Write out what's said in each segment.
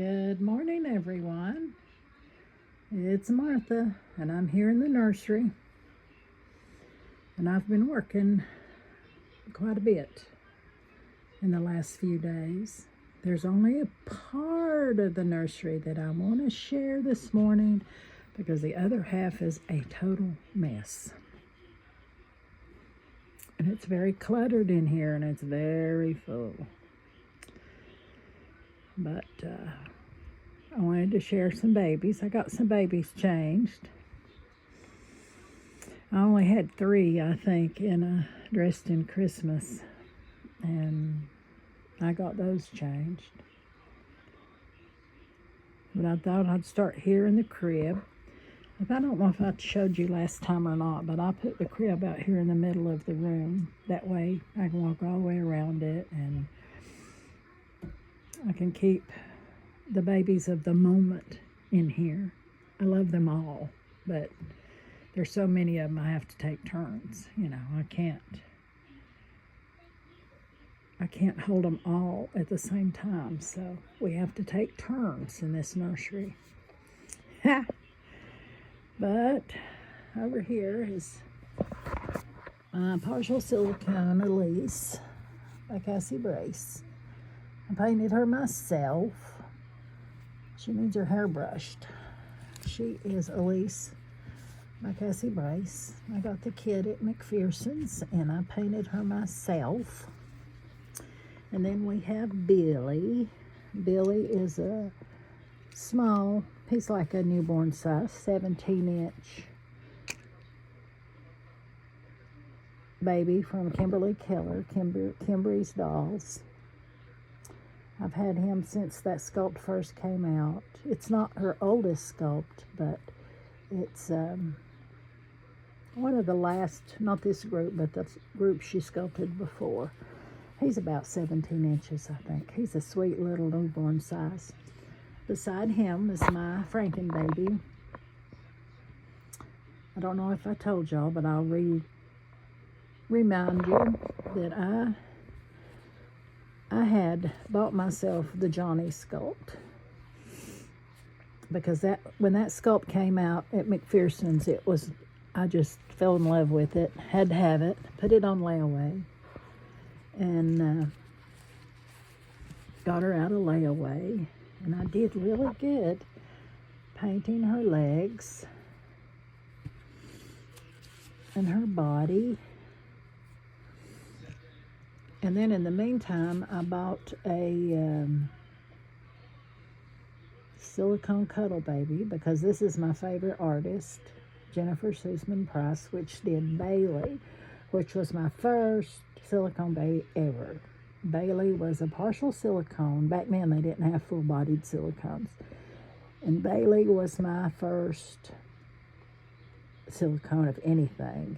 Good morning, everyone. It's Martha, and I'm here in the nursery. And I've been working quite a bit in the last few days. There's only a part of the nursery that I want to share this morning because the other half is a total mess. And it's very cluttered in here, and it's very full. But I wanted to share some babies. I got some babies changed. I only had 3, I think, dressed in Christmas, and I got those changed. But I thought I'd start here in the crib. I don't know if I showed you last time or not, but I put the crib out here in the middle of the room. That way I can walk all the way around it, and I can keep the babies of the moment in here. I love them all, but there's so many of them I have to take turns. I can't hold them all at the same time, so we have to take turns in this nursery. But over here is Partial Silicone Elise by Cassie Brace. I painted her myself. She needs her hair brushed. She is Elise by Cassie Brace. I got the kit at McPherson's, and I painted her myself. And then we have Billy. Billy is a small, he's like a newborn size, 17-inch baby from Kimberly Keller, Kimberly's Dolls. I've had him since that sculpt first came out. It's not her oldest sculpt, but it's one of the last, not this group, but the group she sculpted before. He's about 17 inches, I think. He's a sweet little newborn size. Beside him is my Franken baby. I don't know if I told y'all, but I'll remind you that I had bought myself the Johnny sculpt because when that sculpt came out at McPherson's, I just fell in love with it, had to have it, put it on layaway, and got her out of layaway, and I did really good painting her legs and her body. And then in the meantime, I bought a silicone cuddle baby because this is my favorite artist, Jennifer Sussman Price, which did Bailey, which was my first silicone baby ever. Bailey was a partial silicone. Back then they didn't have full-bodied silicones. And Bailey was my first silicone of anything.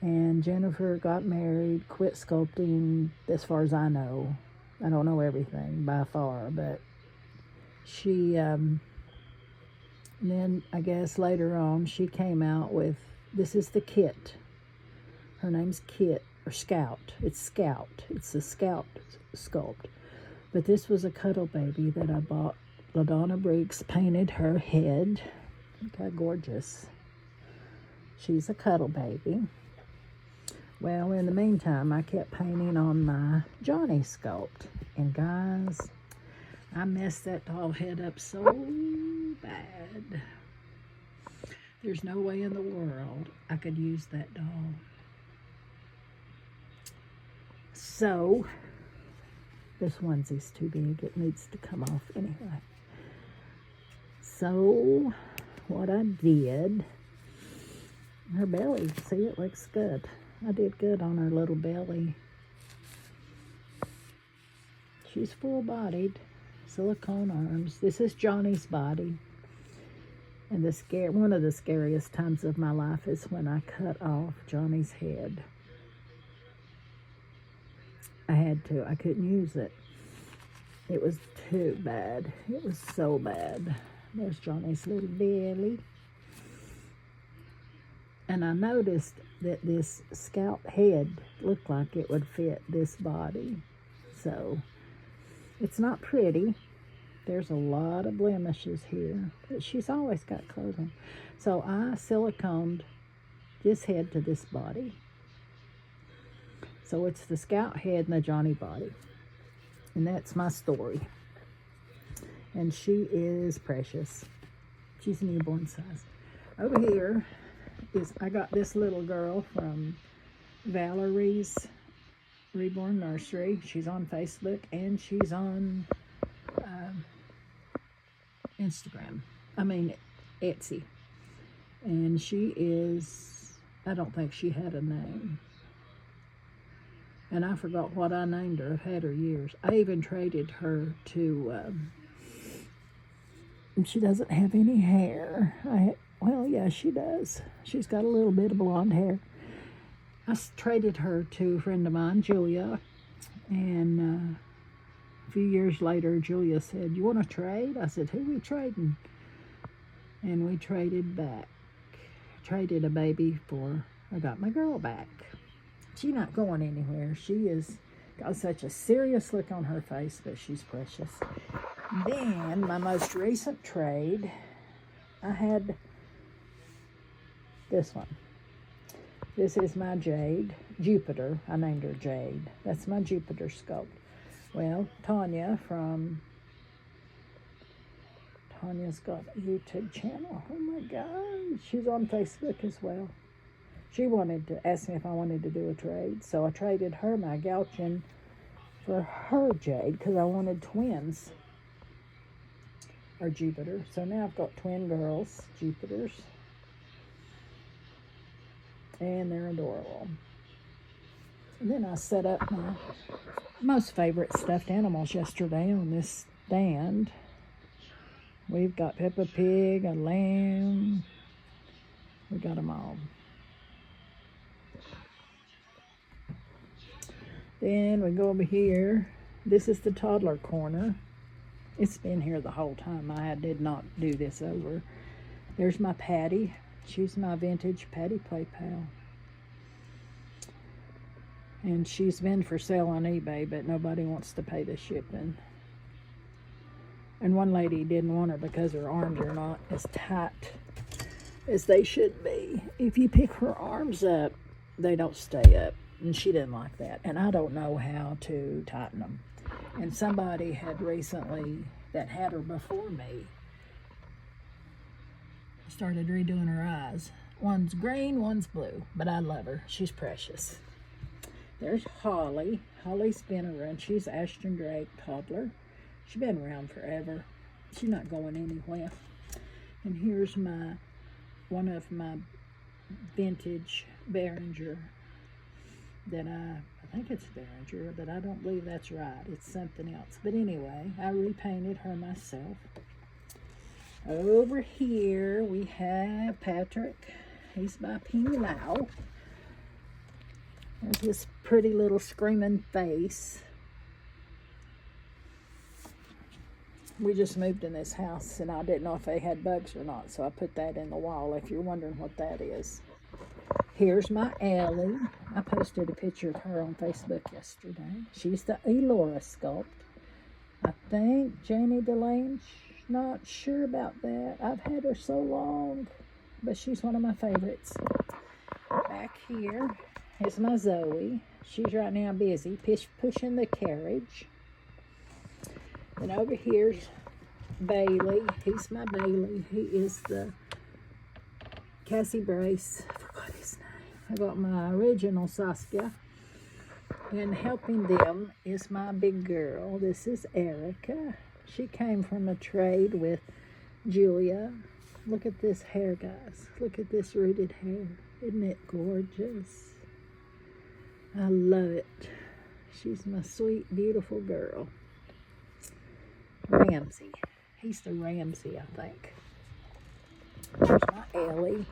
And Jennifer got married, quit sculpting, as far as I know. I don't know everything by far, but she, then I guess later on, she came out with, this is the kit. Her name's Kit, or Scout. It's Scout. It's the Scout sculpt. But this was a cuddle baby that I bought. LaDonna Briggs painted her head. Look how gorgeous. She's a cuddle baby. Well, in the meantime, I kept painting on my Johnny sculpt. And guys, I messed that doll head up so bad. There's no way in the world I could use that doll. So, this onesie's too big. It needs to come off anyway. So, what I did, her belly, see, it looks good. I did good on her little belly. She's full-bodied, silicone arms. This is Johnny's body. And one of the scariest times of my life is when I cut off Johnny's head. I had to. I couldn't use it. It was too bad. It was so bad. There's Johnny's little belly. And I noticed that this Scout head looked like it would fit this body. So, it's not pretty, There's a lot of blemishes here, but she's always got clothes on. So I siliconed this head to this body. So it's the Scout head and the Johnny body. And that's my story. And she is precious. She's newborn size. Over here is, I got this little girl from Valerie's Reborn Nursery. She's on Facebook and she's on Instagram. Etsy. And she is, I don't think she had a name. And I forgot what I named her. I've had her years. I even traded her to, she doesn't have any hair. Well, yeah, she does. She's got a little bit of blonde hair. I traded her to a friend of mine, Julia. And a few years later, Julia said, "You want to trade?" I said, "Who we trading?" And we traded back. Traded a baby for, I got my girl back. She's not going anywhere. She is got such a serious look on her face, but she's precious. Then, my most recent trade, I had this one. This is my Jade, Jupiter. I named her Jade. That's my Jupiter sculpt. Well, Tanya Tanya's got a YouTube channel. Oh my God. She's on Facebook as well. She wanted to ask me if I wanted to do a trade. So I traded her my Gauchian for her Jade because I wanted twins. Or Jupiter. So now I've got twin girls, Jupiters. And they're adorable. And then I set up my most favorite stuffed animals yesterday on this stand. We've got Peppa Pig, a lamb. We got them all. Then we go over here. This is the toddler corner. It's been here the whole time. I did not do this over. There's my Patty. She's my vintage Patty Play Pal. And she's been for sale on eBay, but nobody wants to pay the shipping. And one lady didn't want her because her arms are not as tight as they should be. If you pick her arms up, they don't stay up. And she didn't like that. And I don't know how to tighten them. And somebody had recently, that had her before me, started redoing her eyes. One's green, one's blue. But I love her. She's precious. There's Holly. Holly's been around. She's Ashton Drake toddler. She's been around forever. She's not going anywhere. And here's one of my vintage Behringer that I think it's Behringer, but I don't believe that's right. It's something else. But anyway, I repainted her myself. Over here we have Patrick. He's by Ping Lao. There's his pretty little screaming face. We just moved in this house and I didn't know if they had bugs or not, so I put that in the wall if you're wondering what that is. Here's my Ellie. I posted a picture of her on Facebook yesterday. She's the Elora sculpt. I think Janie Delane's not sure about that. I've had her so long, but she's one of my favorites. Back here is my Zoe. She's right now busy pushing the carriage. And over here's Bailey. He's my Bailey. He is the Cassie Brace. I forgot his name. I got my original Saskia. And helping them is my big girl. This is Erica. She came from a trade with Julia. Look at this hair, guys. Look at this rooted hair. Isn't it gorgeous? I love it. She's my sweet, beautiful girl. Ramsey. He's the Ramsey, I think. There's my Ellie.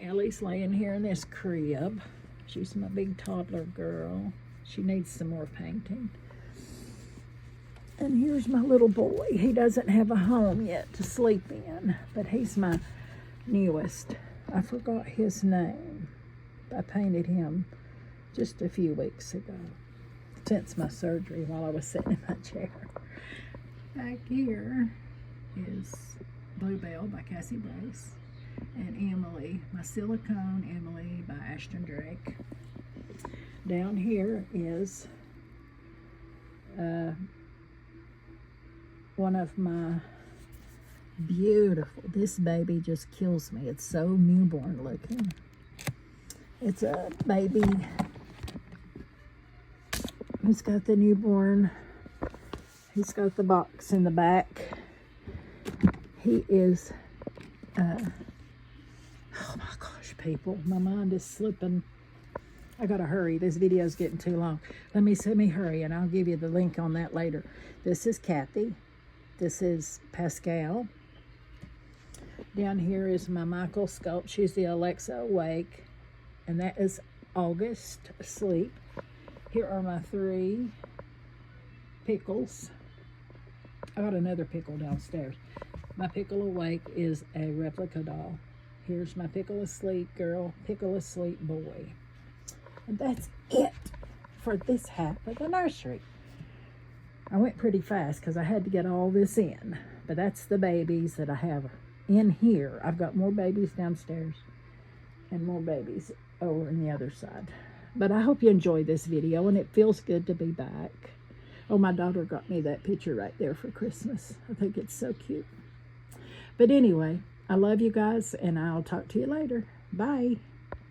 Ellie's laying here in this crib. She's my big toddler girl. She needs some more painting. And here's my little boy. He doesn't have a home yet to sleep in, but he's my newest. I forgot his name. I painted him just a few weeks ago, since my surgery while I was sitting in my chair. Back here is Bluebell by Cassie Brace, and Emily, my silicone Emily by Ashton Drake. Down here is one of my beautiful, this baby just kills me. It's so newborn looking. It's a baby who's got the newborn. He's got the box in the back. He is, oh my gosh, people, my mind is slipping. I gotta hurry, this video's getting too long. Let me hurry, and I'll give you the link on that later. This is Kathy. This is Pascal. Down here is my Michael sculpt. She's the Alexa Awake, and that is August Asleep. Here are my 3 pickles. I got another pickle downstairs. My Pickle Awake is a replica doll. Here's my Pickle Asleep girl, Pickle Asleep boy. And that's it for this half of the nursery. I went pretty fast because I had to get all this in. But that's the babies that I have in here. I've got more babies downstairs and more babies over on the other side. But I hope you enjoyed this video, and it feels good to be back. Oh, my daughter got me that picture right there for Christmas. I think it's so cute. But anyway, I love you guys, and I'll talk to you later. Bye.